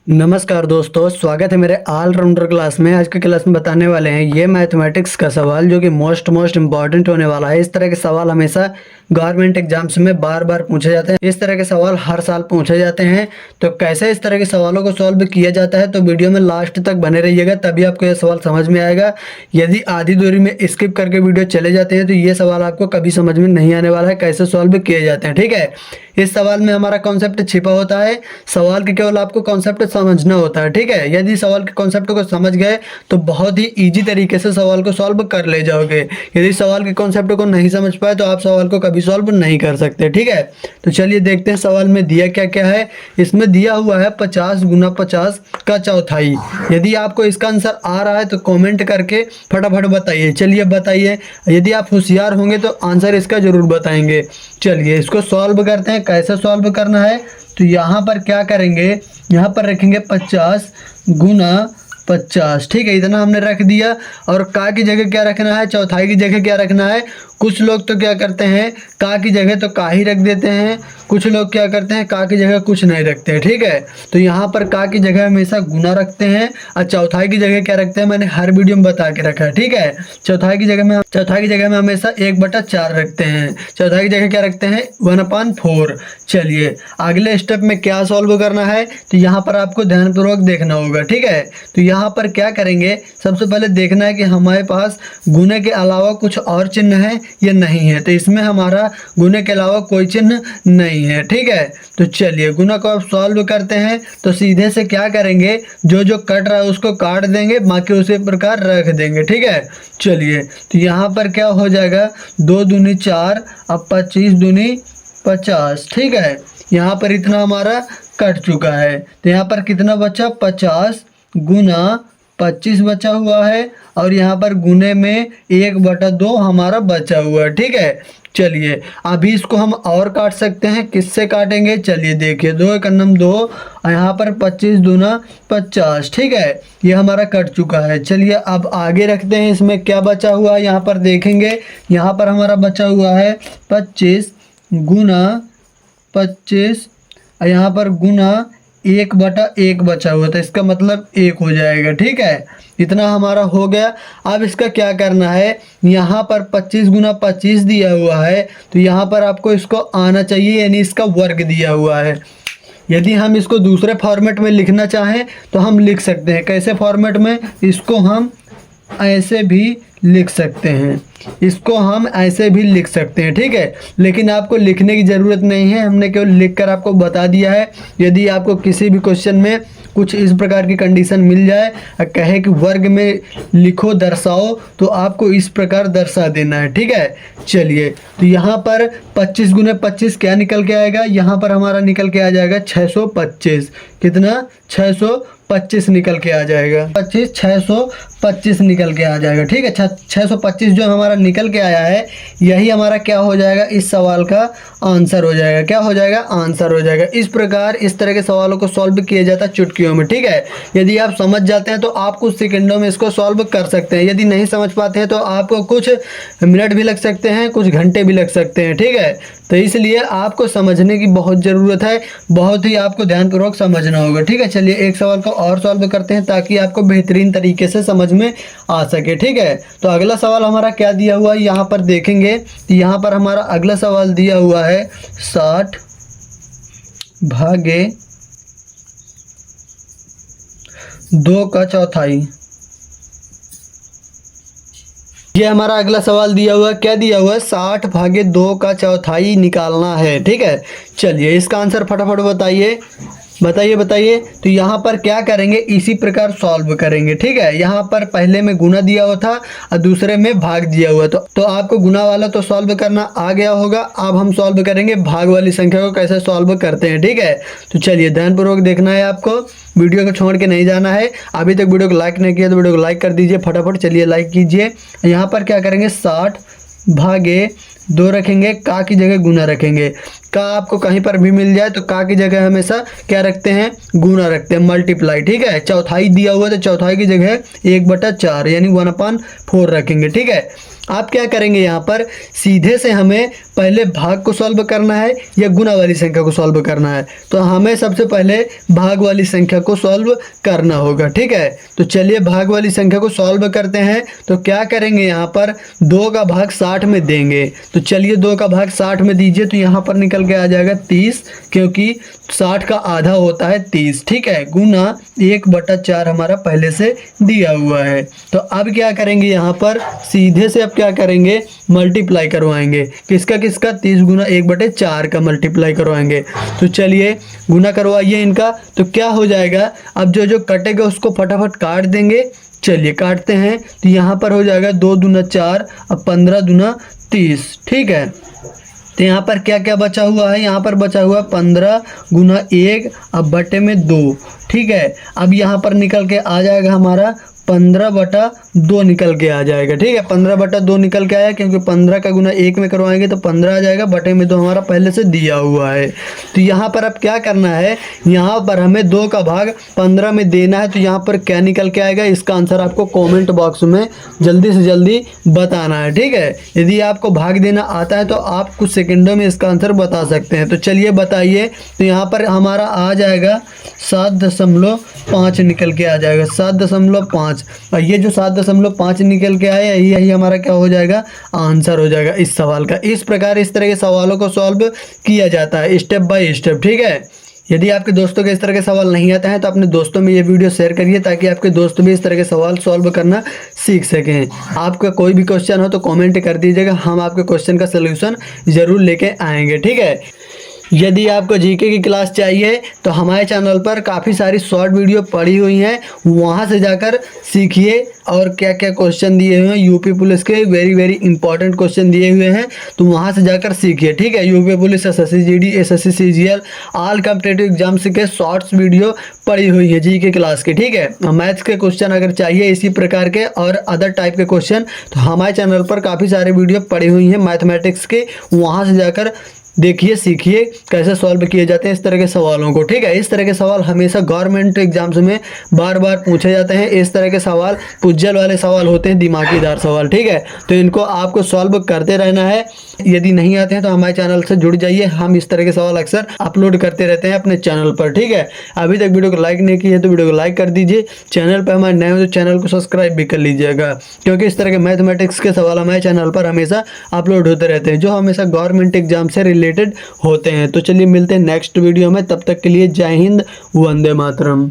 नमस्कार दोस्तों, स्वागत है मेरे ऑलराउंडर क्लास में। आज के क्लास में बताने वाले हैं ये मैथमेटिक्स का सवाल जो कि मोस्ट इम्पॉर्टेंट होने वाला है। इस तरह के सवाल हमेशा गवर्नमेंट एग्जाम्स में बार बार पूछे जाते हैं। इस तरह के सवाल हर साल पूछे जाते हैं। तो कैसे इस तरह के सवालों को सॉल्व किया जाता है, तो वीडियो में लास्ट तक बने रहिएगा, तभी आपको यह सवाल समझ में आएगा। यदि आधी दूरी में स्किप करके वीडियो चले जाते हैं तो ये सवाल आपको कभी समझ में नहीं आने वाला है कैसे सॉल्व किए जाते हैं। ठीक है, इस सवाल में हमारा कॉन्सेप्ट छिपा होता है। सवाल के केवल आपको कॉन्सेप्ट समझना होता है। ठीक है, यदि सवाल के कॉन्सेप्ट को समझ गए तो बहुत ही इजी तरीके से सवाल को सॉल्व कर ले जाओगे। यदि सवाल के कॉन्सेप्ट को नहीं समझ पाए तो आप सवाल को कभी सॉल्व नहीं कर सकते। ठीक है, तो चलिए देखते हैं सवाल में दिया क्या क्या है। इसमें दिया हुआ है 50 गुना 50 का चौथाई। यदि आपको इसका आंसर आ रहा है तो कॉमेंट करके फटाफट बताइए। चलिए बताइए, यदि आप होशियार होंगे तो आंसर इसका जरूर बताएंगे। चलिए इसको सॉल्व करते हैं। कैसे सॉल्व करना है, तो यहाँ पर क्या करेंगे, यहाँ पर रखेंगे 50 गुना 50। ठीक है, इतना हमने रख दिया। और का की जगह क्या रखना है, चौथाई की जगह क्या रखना है। कुछ लोग तो क्या करते हैं, का की जगह तो का ही रख देते हैं। कुछ लोग क्या करते हैं, का की जगह कुछ नहीं रखते हैं। ठीक है, तो यहाँ पर का की जगह हमेशा गुना रखते हैं और चौथाई की जगह क्या रखते हैं, मैंने हर वीडियो में बता के रखा है। ठीक है, चौथाई की जगह में हमेशा 1/4 रखते हैं। चौथाई की जगह क्या रखते हैं, 1/4। चलिए अगले स्टेप में क्या सॉल्व करना है, तो यहाँ पर आपको ध्यानपूर्वक देखना होगा। ठीक है, तो यहाँ पर क्या करेंगे, सबसे पहले देखना है कि हमारे पास गुने के अलावा कुछ और चिन्ह है या नहीं है। तो इसमें हमारा गुने के अलावा कोई चिन्ह नहीं है। ठीक है, तो चलिए गुना को अब सॉल्व करते हैं। तो सीधे से क्या करेंगे, जो जो कट रहा है उसको काट देंगे, बाकी उसी प्रकार रख देंगे। ठीक है, चलिए तो यहाँ पर क्या हो जाएगा, 2 दूनी 4, अब 25 दूनी 50। ठीक है, यहाँ पर इतना हमारा कट चुका है। तो यहाँ पर कितना बचा, 50 गुना 25 बचा हुआ है। और यहाँ पर गुने में 1/2 हमारा बचा हुआ है। ठीक है, चलिए अभी इसको हम और काट सकते हैं। किससे काटेंगे, चलिए देखिए, 2 एक 2 और यहाँ पर 25 दूना 50। ठीक है, ये हमारा कट चुका है। चलिए अब आगे रखते हैं, इसमें क्या बचा हुआ है, यहाँ पर देखेंगे। यहाँ पर हमारा बचा हुआ है 25 गुना 25 और यहाँ पर गुना 1/1 बचा हुआ था, इसका मतलब 1 हो जाएगा। ठीक है, इतना हमारा हो गया। अब इसका क्या करना है, यहाँ पर 25 गुना 25 दिया हुआ है, तो यहाँ पर आपको इसको आना चाहिए, यानी इसका वर्ग दिया हुआ है। यदि हम इसको दूसरे फॉर्मेट में लिखना चाहें तो हम लिख सकते हैं। कैसे फॉर्मेट में, इसको हम ऐसे भी लिख सकते हैं, इसको हम ऐसे भी लिख सकते हैं। ठीक है, लेकिन आपको लिखने की ज़रूरत नहीं है, हमने केवल लिखकर आपको बता दिया है। यदि आपको किसी भी क्वेश्चन में कुछ इस प्रकार की कंडीशन मिल जाए और कहे कि वर्ग में लिखो दर्शाओ, तो आपको इस प्रकार दर्शा देना है। ठीक है, चलिए तो यहाँ पर 25 गुना 25 क्या निकल के आएगा, यहाँ पर हमारा निकल के आ जाएगा 625। कितना, 625 निकल के आ जाएगा। 625 निकल के आ जाएगा। ठीक है, 625 जो हमारा निकल के आया है, यही हमारा क्या हो जाएगा, इस सवाल का आंसर हो जाएगा। क्या हो जाएगा, आंसर हो जाएगा। इस प्रकार इस तरह के सवालों को सॉल्व किया जाता है चुटकियों में। ठीक है, यदि आप समझ जाते हैं तो आप कुछ सेकंडों में इसको सॉल्व कर सकते हैं। यदि नहीं समझ पाते हैं तो आपको कुछ मिनट भी लग सकते हैं, कुछ घंटे भी लग सकते हैं। ठीक है, तो इसलिए आपको समझने की बहुत ज़रूरत है, बहुत ही आपको ध्यानपूर्वक समझना होगा। ठीक है, चलिए एक सवाल को और सॉल्व करते हैं ताकि आपको बेहतरीन तरीके से समझ में आ सके। ठीक है, तो अगला सवाल हमारा क्या दिया हुआ है, यहाँ पर देखेंगे। यहाँ पर हमारा अगला सवाल दिया हुआ है 60 भागे 2 का चौथाई। ये हमारा अगला सवाल दिया हुआ है, क्या दिया हुआ है, 60 भागे 2 का चौथाई निकालना है। ठीक है, चलिए इसका आंसर फटाफट बताइए बताइए। तो यहाँ पर क्या करेंगे, इसी प्रकार सॉल्व करेंगे। ठीक है, यहाँ पर पहले में गुना दिया हुआ था और दूसरे में भाग दिया हुआ, तो आपको गुना वाला तो सॉल्व करना आ गया होगा। अब हम सॉल्व करेंगे भाग वाली संख्या को कैसे सॉल्व करते हैं। ठीक है, तो चलिए ध्यानपूर्वक देखना है, आपको वीडियो को छोड़ के नहीं जाना है। अभी तक वीडियो को लाइक नहीं किया तो वीडियो को लाइक कर दीजिए फटाफट। चलिए लाइक कीजिए। यहाँ पर क्या करेंगे, 60 भागे 2 रखेंगे, का की जगह गुना रखेंगे। का आपको कहीं पर भी मिल जाए तो का की जगह हमेशा क्या रखते हैं, गुना रखते हैं, मल्टीप्लाई। ठीक है, चौथाई दिया हुआ है तो चौथाई की जगह 1/4 यानी 1/4 रखेंगे। ठीक है, आप क्या करेंगे, यहाँ पर सीधे से हमें पहले भाग को सॉल्व करना है या गुना वाली संख्या को सॉल्व करना है। तो हमें सबसे पहले भाग वाली संख्या को सॉल्व करना होगा, ठीक है। तो चलिए भाग वाली संख्या को सॉल्व करते हैं। तो क्या करेंगे, यहाँ पर 2 का भाग 60 में देंगे। तो चलिए 2 का भाग 60 में दीजिए, तो यहाँ पर निकल के आ जाएगा 30, क्योंकि 60 का आधा होता है 30, ठीक है। गुना 1/4 हमारा पहले से दिया हुआ है। तो अब क्या करेंगे, यहाँ पर सीधे से अब क्या करेंगे, मल्टीप्लाई करवाएंगे। किसका किसका, 30 गुना 1/4 का मल्टीप्लाई करवाएंगे। तो चलिए गुना करवाइए इनका। तो क्या हो जाएगा, अब जो जो कटेगा उसको फटाफट काट देंगे। चलिए काटते हैं। तो यहाँ पर हो जाएगा 2 दूना 4, अब 15 दूना 30, ठीक है। तो यहाँ पर क्या क्या बचा हुआ है, यहाँ पर बचा हुआ 15 गुना 1 अब बटे में 2, ठीक है। अब यहाँ पर निकल के आ जाएगा हमारा 15/2 निकल के आ जाएगा, ठीक है। 15/2 निकल के आया, क्योंकि 15 का गुना 1 में करवाएंगे तो 15 आ जाएगा, बटे में 2 हमारा पहले से दिया हुआ है। तो यहाँ पर अब क्या करना है, यहाँ पर हमें 2 का भाग 15 में देना है। तो यहाँ पर क्या निकल के आएगा, इसका आंसर आपको कमेंट बॉक्स में जल्दी से जल्दी बताना है, ठीक है। यदि आपको भाग देना आता है तो आप कुछ सेकंडों में इसका आंसर बता सकते हैं। तो चलिए बताइए। तो यहाँ पर हमारा आ जाएगा 7.5 निकल के आ जाएगा, 7.5। और ये जो 7.5 निकल के आया, यही हमारा क्या हो जाएगा, आंसर हो जाएगा इस सवाल का। इस प्रकार इस तरह के सवालों को सॉल्व किया जाता है स्टेप बाय स्टेप, ठीक है। यदि आपके दोस्तों के इस तरह के सवाल नहीं आते हैं तो अपने दोस्तों में ये वीडियो शेयर करिए, ताकि आपके दोस्त भी इस तरह के सवाल सॉल्व करना सीख सकें। आपका कोई भी क्वेश्चन हो तो कमेंट कर दीजिएगा, हम आपके क्वेश्चन का सलूशन ज़रूर लेके आएंगे, ठीक है। यदि आपको जीके की क्लास चाहिए तो हमारे चैनल पर काफ़ी सारी शॉर्ट वीडियो पड़ी हुई हैं, वहां से जाकर सीखिए। और क्या क्या क्वेश्चन दिए हुए हैं यूपी पुलिस के, वेरी वेरी इंपॉर्टेंट क्वेश्चन दिए हुए हैं, तो वहां से जाकर सीखिए, ठीक है। UP police, SSC GD, SSC CGL, all competitive exams के शॉर्ट्स वीडियो पड़ी हुई है जीके क्लास की, ठीक है। मैथ्स के क्वेश्चन अगर चाहिए इसी प्रकार के और अदर टाइप के क्वेश्चन, तो हमारे चैनल पर काफ़ी सारे वीडियो पड़ी हुई हैं मैथमेटिक्स के, वहाँ से जाकर देखिए, सीखिए कैसे सॉल्व किए जाते हैं इस तरह के सवालों को, ठीक है। इस तरह के सवाल हमेशा गवर्नमेंट एग्जाम्स में बार बार पूछे जाते हैं। इस तरह के सवाल पुज्जल वाले सवाल होते हैं, दिमागीदार सवाल, ठीक है। तो इनको आपको सॉल्व करते रहना है। यदि नहीं आते हैं तो हमारे चैनल से जुड़ जाइए, हम इस तरह के सवाल अक्सर अपलोड करते रहते हैं अपने चैनल पर, ठीक है। अभी तक वीडियो को लाइक नहीं की है तो वीडियो को लाइक कर दीजिए। चैनल पर हमारे नए हो तो चैनल को सब्सक्राइब भी कर लीजिएगा, क्योंकि इस तरह के मैथमेटिक्स के सवाल हमारे चैनल पर हमेशा अपलोड होते रहते हैं, जो हमेशा गवर्नमेंट एग्जाम से रिलेटेड होते हैं। तो चलिए मिलते हैं नेक्स्ट वीडियो में, तब तक के लिए जय हिंद, वंदे मातरम।